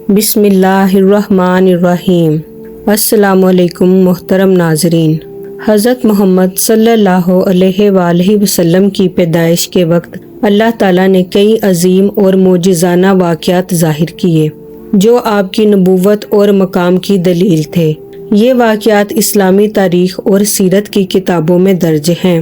بسم اللہ الرحمن الرحیم۔ السلام علیکم محترم ناظرین۔ حضرت محمد صلی اللہ علیہ وآلہ وسلم کی پیدائش کے وقت اللہ تعالیٰ نے کئی عظیم اور معجزانہ واقعات ظاہر کیے جو آپ کی نبوت اور مقام کی دلیل تھے۔ یہ واقعات اسلامی تاریخ اور سیرت کی کتابوں میں درج ہیں۔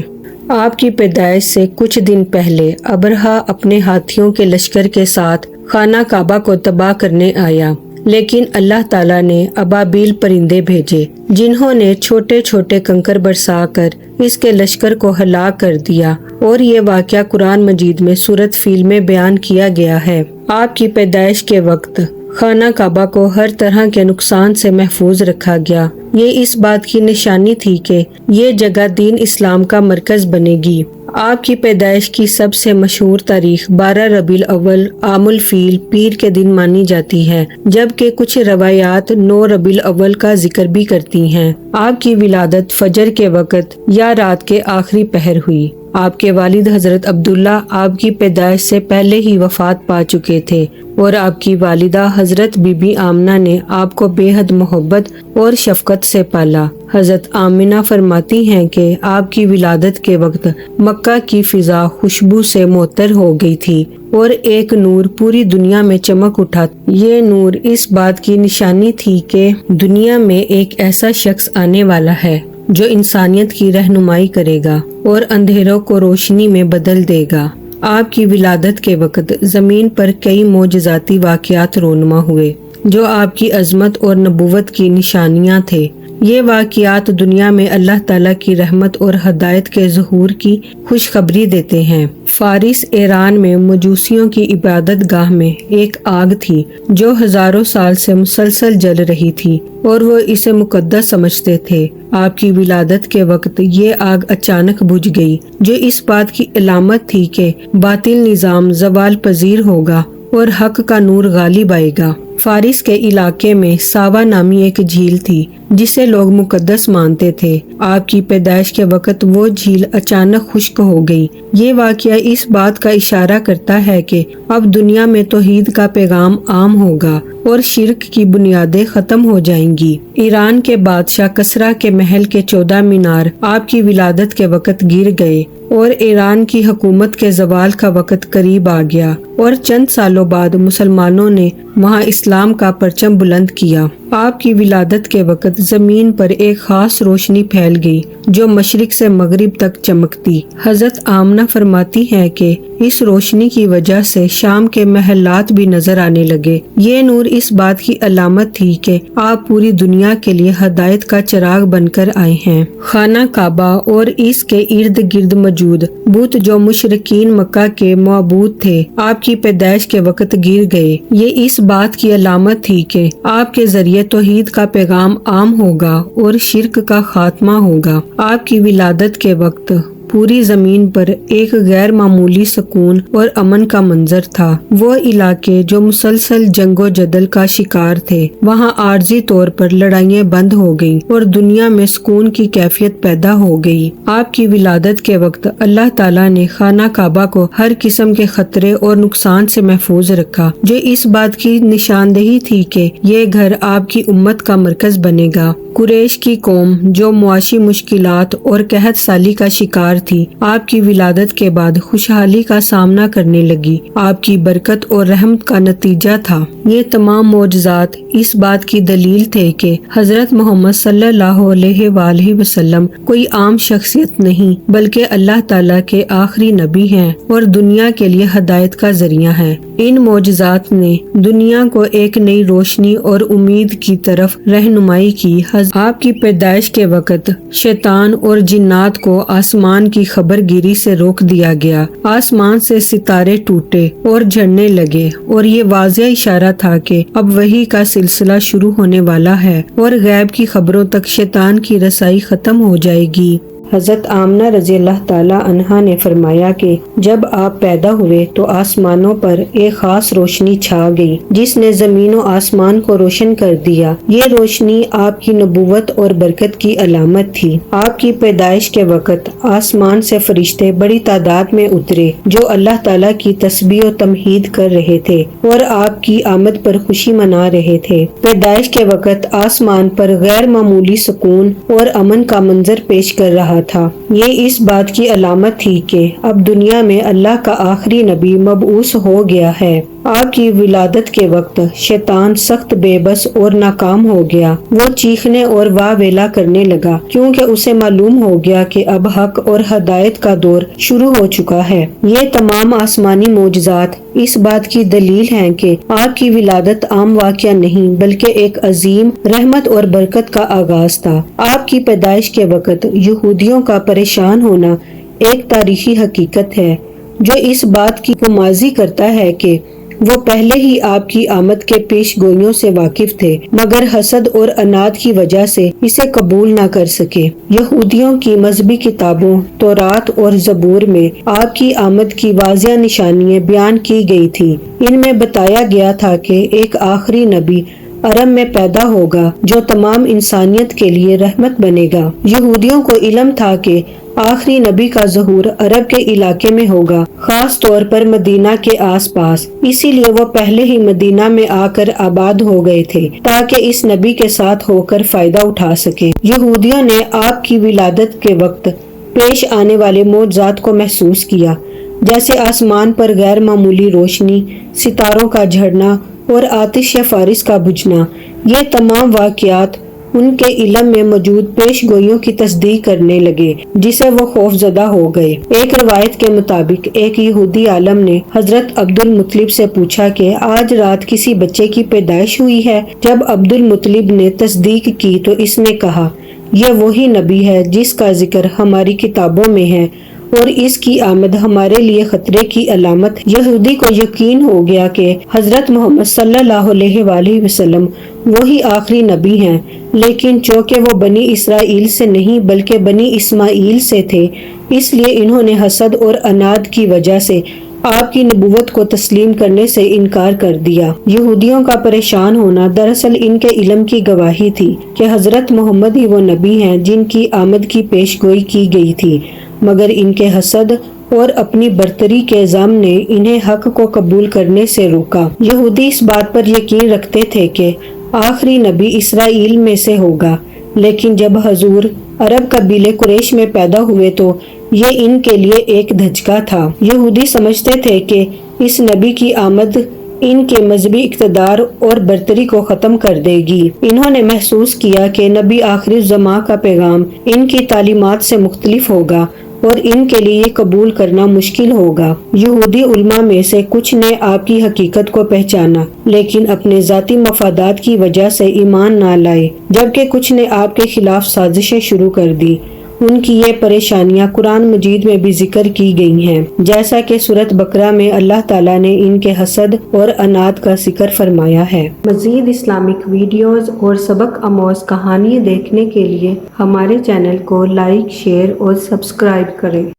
آپ کی پیدائش سے کچھ دن پہلے ابرہہ اپنے ہاتھیوں کے لشکر کے ساتھ خانہ کعبہ کو تباہ کرنے آیا، لیکن اللہ تعالیٰ نے ابابیل پرندے بھیجے جنہوں نے چھوٹے چھوٹے کنکر برسا کر اس کے لشکر کو ہلاک کر دیا، اور یہ واقعہ قرآن مجید میں سورۃ فیل میں بیان کیا گیا ہے۔ آپ کی پیدائش کے وقت خانہ کعبہ کو ہر طرح کے نقصان سے محفوظ رکھا گیا۔ یہ اس بات کی نشانی تھی کہ یہ جگہ دین اسلام کا مرکز بنے گی۔ آپ کی پیدائش کی سب سے مشہور تاریخ 12 ربیع الاول عام الفیل پیر کے دن مانی جاتی ہے، جبکہ کچھ روایات 9 ربیع الاول کا ذکر بھی کرتی ہیں۔ آپ کی ولادت فجر کے وقت یا رات کے آخری پہر ہوئی۔ آپ کے والد حضرت عبداللہ آپ کی پیدائش سے پہلے ہی وفات پا چکے تھے، اور آپ کی والدہ حضرت بی بی آمنہ نے آپ کو بے حد محبت اور شفقت سے پالا۔ حضرت آمنہ فرماتی ہیں کہ آپ کی ولادت کے وقت مکہ کی فضا خوشبو سے معطر ہو گئی تھی، اور ایک نور پوری دنیا میں چمک اٹھا۔ یہ نور اس بات کی نشانی تھی کہ دنیا میں ایک ایسا شخص آنے والا ہے جو انسانیت کی رہنمائی کرے گا اور اندھیروں کو روشنی میں بدل دے گا۔ آپ کی ولادت کے وقت زمین پر کئی معجزاتی واقعات رونما ہوئے جو آپ کی عظمت اور نبوت کی نشانیاں تھے۔ یہ واقعات دنیا میں اللہ تعالیٰ کی رحمت اور ہدایت کے ظہور کی خوشخبری دیتے ہیں۔ فارس ایران میں مجوسیوں کی عبادت گاہ میں ایک آگ تھی جو ہزاروں سال سے مسلسل جل رہی تھی، اور وہ اسے مقدس سمجھتے تھے۔ آپ کی ولادت کے وقت یہ آگ اچانک بجھ گئی، جو اس بات کی علامت تھی کہ باطل نظام زوال پذیر ہوگا اور حق کا نور غالب آئے گا۔ فارس کے علاقے میں ساوا نامی ایک جھیل تھی جسے لوگ مقدس مانتے تھے۔ آپ کی پیدائش کے وقت وہ جھیل اچانک خشک ہو گئی۔ یہ واقعہ اس بات کا اشارہ کرتا ہے کہ اب دنیا میں توحید کا پیغام عام ہوگا اور شرک کی بنیادیں ختم ہو جائیں گی۔ ایران کے بادشاہ کسریٰ کے محل کے 14 مینار آپ کی ولادت کے وقت گر گئے، اور ایران کی حکومت کے زوال کا وقت قریب آ گیا، اور چند سالوں بعد مسلمانوں نے وہاں اسلام کا پرچم بلند کیا۔ آپ کی ولادت کے وقت زمین پر ایک خاص روشنی پھیل گئی جو مشرق سے مغرب تک چمکتی۔ حضرت آمنہ فرماتی ہے کہ اس روشنی کی وجہ سے شام کے محلات بھی نظر آنے لگے۔ یہ نور اس بات کی علامت تھی کہ آپ پوری دنیا کے لیے ہدایت کا چراغ بن کر آئے ہیں۔ خانہ کعبہ اور اس کے ارد گرد موجود بت جو مشرکین مکہ کے معبود تھے، آپ کی پیدائش کے وقت گر گئے۔ یہ اس بات کی علامت تھی کہ آپ کے ذریعے توحید کا پیغام عام ہوگا اور شرک کا خاتمہ ہوگا۔ آپ کی ولادت کے وقت پوری زمین پر ایک غیر معمولی سکون اور امن کا منظر تھا۔ وہ علاقے جو مسلسل جنگ و جدل کا شکار تھے، وہاں عارضی طور پر لڑائیاں بند ہو گئیں اور دنیا میں سکون کی کیفیت پیدا ہو گئی۔ آپ کی ولادت کے وقت اللہ تعالیٰ نے خانہ کعبہ کو ہر قسم کے خطرے اور نقصان سے محفوظ رکھا، جو اس بات کی نشاندہی تھی کہ یہ گھر آپ کی امت کا مرکز بنے گا۔ قریش کی قوم جو معاشی مشکلات اور قحط سالی کا شکار تھی، آپ کی ولادت کے بعد خوشحالی کا سامنا کرنے لگی۔ آپ کی برکت اور رحمت کا نتیجہ تھا۔ یہ تمام معجزات اس بات کی دلیل تھے کہ حضرت محمد صلی اللہ علیہ وآلہ وسلم کوئی عام شخصیت نہیں، بلکہ اللہ تعالیٰ کے آخری نبی ہیں اور دنیا کے لیے ہدایت کا ذریعہ ہیں۔ ان معجزات نے دنیا کو ایک نئی روشنی اور امید کی طرف رہنمائی کی۔ آپ کی پیدائش کے وقت شیطان اور جنات کو آسمان کی خبر گیری سے روک دیا گیا۔ آسمان سے ستارے ٹوٹے اور جھڑنے لگے، اور یہ واضح اشارہ تھا کہ اب وحی کا سلسلہ شروع ہونے والا ہے اور غیب کی خبروں تک شیطان کی رسائی ختم ہو جائے گی۔ حضرت آمنہ رضی اللہ تعالی عنہا نے فرمایا کہ جب آپ پیدا ہوئے تو آسمانوں پر ایک خاص روشنی چھا گئی جس نے زمین و آسمان کو روشن کر دیا۔ یہ روشنی آپ کی نبوت اور برکت کی علامت تھی۔ آپ کی پیدائش کے وقت آسمان سے فرشتے بڑی تعداد میں اترے جو اللہ تعالیٰ کی تسبیح و تمجید کر رہے تھے اور آپ کی آمد پر خوشی منا رہے تھے۔ پیدائش کے وقت آسمان پر غیر معمولی سکون اور امن کا منظر پیش کر رہا تھا۔ یہ اس بات کی علامت تھی کہ اب دنیا میں اللہ کا آخری نبی مبعوث ہو گیا ہے۔ آپ کی ولادت کے وقت شیطان سخت بے بس اور ناکام ہو گیا۔ وہ چیخنے اور واہ ویلا کرنے لگا کیونکہ اسے معلوم ہو گیا کہ اب حق اور ہدایت کا دور شروع ہو چکا ہے۔ یہ تمام آسمانی معجزات اس بات کی دلیل ہیں کہ آپ کی ولادت عام واقعہ نہیں بلکہ ایک عظیم رحمت اور برکت کا آغاز تھا۔ آپ کی پیدائش کے وقت یہودیوں کا پریشان ہونا ایک تاریخی حقیقت ہے جو اس بات کی ماضی کرتا ہے کہ وہ پہلے ہی آپ کی آمد کے پیش گوئیوں سے واقف تھے مگر حسد اور عناد کی وجہ سے اسے قبول نہ کر سکے۔ یہودیوں کی مذہبی کتابوں تورات اور زبور میں آپ کی آمد کی واضح نشانیاں بیان کی گئی تھی۔ ان میں بتایا گیا تھا کہ ایک آخری نبی عرب میں پیدا ہوگا جو تمام انسانیت کے لیے رحمت بنے گا۔ یہودیوں کو علم تھا کہ آخری نبی کا ظہور عرب کے علاقے میں ہوگا، خاص طور پر مدینہ کے آس پاس، اسی لیے وہ پہلے ہی مدینہ میں آ کر آباد ہو گئے تھے تاکہ اس نبی کے ساتھ ہو کر فائدہ اٹھا سکیں۔ یہودیوں نے آپ کی ولادت کے وقت پیش آنے والے معجزات کو محسوس کیا، جیسے آسمان پر غیر معمولی روشنی، ستاروں کا جھڑنا اور آتش یا فارس کا بجھنا۔ یہ تمام واقعات ان کے علم میں موجود پیش گوئیوں کی تصدیق کرنے لگے جسے وہ خوف زدہ ہو گئے۔ ایک روایت کے مطابق ایک یہودی عالم نے حضرت عبد المطلب سے پوچھا کہ آج رات کسی بچے کی پیدائش ہوئی ہے؟ جب عبد المطلب نے تصدیق کی تو اس نے کہا، یہ وہی نبی ہے جس کا ذکر ہماری کتابوں میں ہے اور اس کی آمد ہمارے لیے خطرے کی علامت۔ یہودی کو یقین ہو گیا کہ حضرت محمد صلی اللہ علیہ وآلہ وسلم وہی آخری نبی ہیں، لیکن چونکہ وہ بنی اسرائیل سے نہیں بلکہ بنی اسماعیل سے تھے، اس لیے انہوں نے حسد اور عناد کی وجہ سے آپ کی نبوت کو تسلیم کرنے سے انکار کر دیا۔ یہودیوں کا پریشان ہونا دراصل ان کے علم کی گواہی تھی کہ حضرت محمد ہی وہ نبی ہیں جن کی آمد کی پیش گوئی کی گئی تھی، مگر ان کے حسد اور اپنی برتری کے ظلم نے انہیں حق کو قبول کرنے سے روکا۔ یہودی اس بات پر یقین رکھتے تھے کہ آخری نبی اسرائیل میں سے ہوگا، لیکن جب حضور عرب قبیلے قریش میں پیدا ہوئے تو یہ ان کے لیے ایک دھچکا تھا۔ یہودی سمجھتے تھے کہ اس نبی کی آمد ان کے مذہبی اقتدار اور برتری کو ختم کر دے گی۔ انہوں نے محسوس کیا کہ نبی آخری الزمان کا پیغام ان کی تعلیمات سے مختلف ہوگا اور ان کے لیے قبول کرنا مشکل ہوگا۔ یہودی علماء میں سے کچھ نے آپ کی حقیقت کو پہچانا لیکن اپنے ذاتی مفادات کی وجہ سے ایمان نہ لائے، جبکہ کچھ نے آپ کے خلاف سازشیں شروع کر دی۔ ان کی یہ پریشانیاں قرآن مجید میں بھی ذکر کی گئی ہیں، جیسا کہ سورۃ بقرہ میں اللہ تعالیٰ نے ان کے حسد اور عناد کا ذکر فرمایا ہے۔ مزید اسلامک ویڈیوز اور سبق آموز کہانیاں دیکھنے کے لیے ہمارے چینل کو لائک، شیئر اور سبسکرائب کریں۔